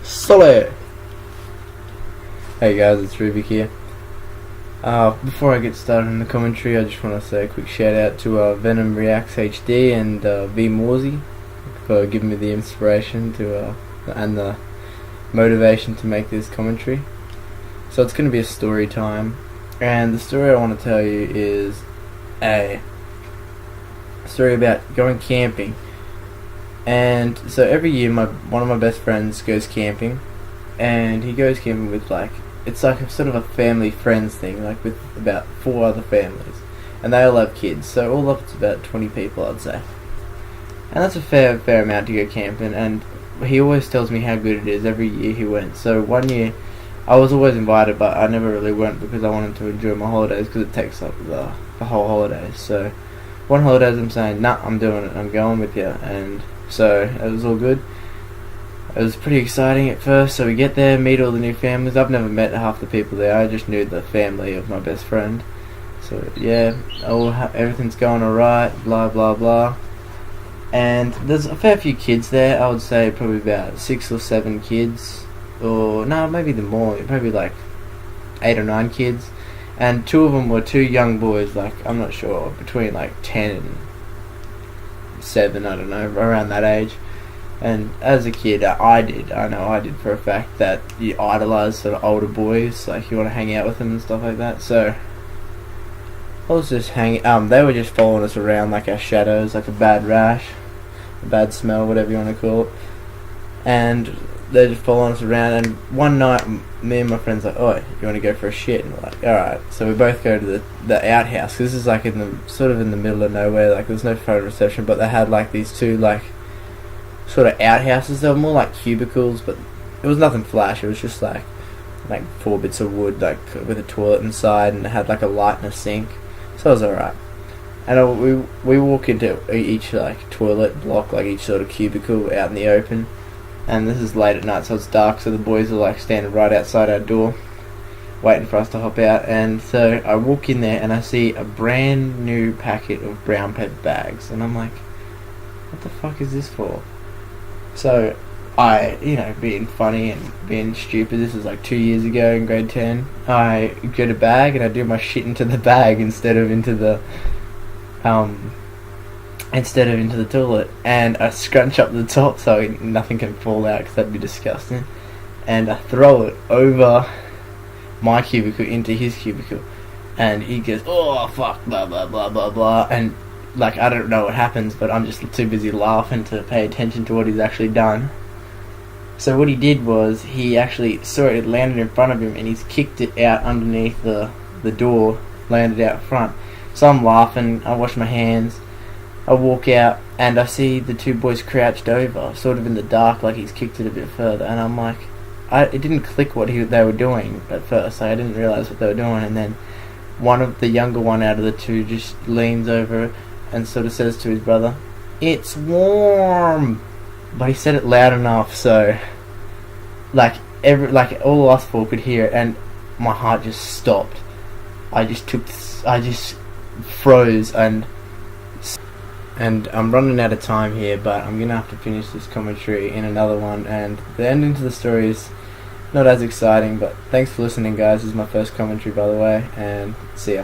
Solid! Hey guys, it's Rubik here. Before I get started in the commentary, I just want to say a quick shout out to Venom Reacts HD and V Morsey for giving me the inspiration to and the motivation to make this commentary. So it's going to be a story time, and the story I want to tell you is a story about going camping. And so every year one of my best friends goes camping, and he goes camping with it's like a sort of a family friends thing, like with about 4 other families, and they all have kids, so all up it's about 20 people, I'd say. And that's a fair amount to go camping, and he always tells me how good it is every year he went. So one year I was always invited, but I never really went because I wanted to enjoy my holidays, because it takes up the whole holidays. So one holidays I'm saying, nah, I'm doing it, I'm going with you. And so it was all good. It was pretty exciting at first. So we get there, meet all the new families. I've never met half the people there. I just knew the family of my best friend. So yeah, everything's going alright, blah blah blah. And there's a fair few kids there. I would say probably about 6 or 7 kids, or no, maybe more. Probably like 8 or 9 kids. And 2 of them were 2 young boys. Like, I'm not sure, between like 10 and 7, I don't know, around that age. And as a kid, I know I did for a fact that you idolize sort of older boys, like you want to hang out with them and stuff like that. So I was just hanging. They were just following us around like our shadows, like a bad rash, a bad smell, whatever you want to call it. And they're just following us around. And one night, me and my friends like, "Oh, you want to go for a shit?" And we're like, "All right." So we both go to the outhouse. This is like in the middle of nowhere. Like there's no phone reception, but they had like these 2 like sort of outhouses. They were more like cubicles, but it was nothing flash. It was just like 4 bits of wood, like with a toilet inside, and it had like a light and a sink. So it was alright. And we walk into each like toilet block, like each sort of cubicle out in the open. And this is late at night, so it's dark. So the boys are like standing right outside our door, waiting for us to hop out. And so I walk in there and I see a brand new packet of brown paper bags, and I'm like, "What the fuck is this for?" So I, being funny and being stupid, this is like 2 years ago in grade 10, I get a bag and I do my shit into the bag instead of into the toilet, and I scrunch up the top so nothing can fall out, because that'd be disgusting, and I throw it over my cubicle into his cubicle, and he goes, "Oh fuck, blah blah blah blah blah," and like I don't know what happens, but I'm just too busy laughing to pay attention to what he's actually done. So what he did was, he actually saw it landed in front of him, and he's kicked it out underneath the door, landed out front. So I'm laughing, I wash my hands, I walk out, and I see the 2 boys crouched over, sort of in the dark, like he's kicked it a bit further, and I'm like, it didn't click what they were doing at first. I didn't realise what they were doing, and then the younger one out of the 2 just leans over and sort of says to his brother, "It's warm." But he said it loud enough so like all us 4 could hear it, and my heart just stopped. I just froze, and I'm running out of time here, but I'm gonna have to finish this commentary in another one, and the ending to the story is not as exciting. But thanks for listening, guys. This is my first commentary, by the way, and see ya.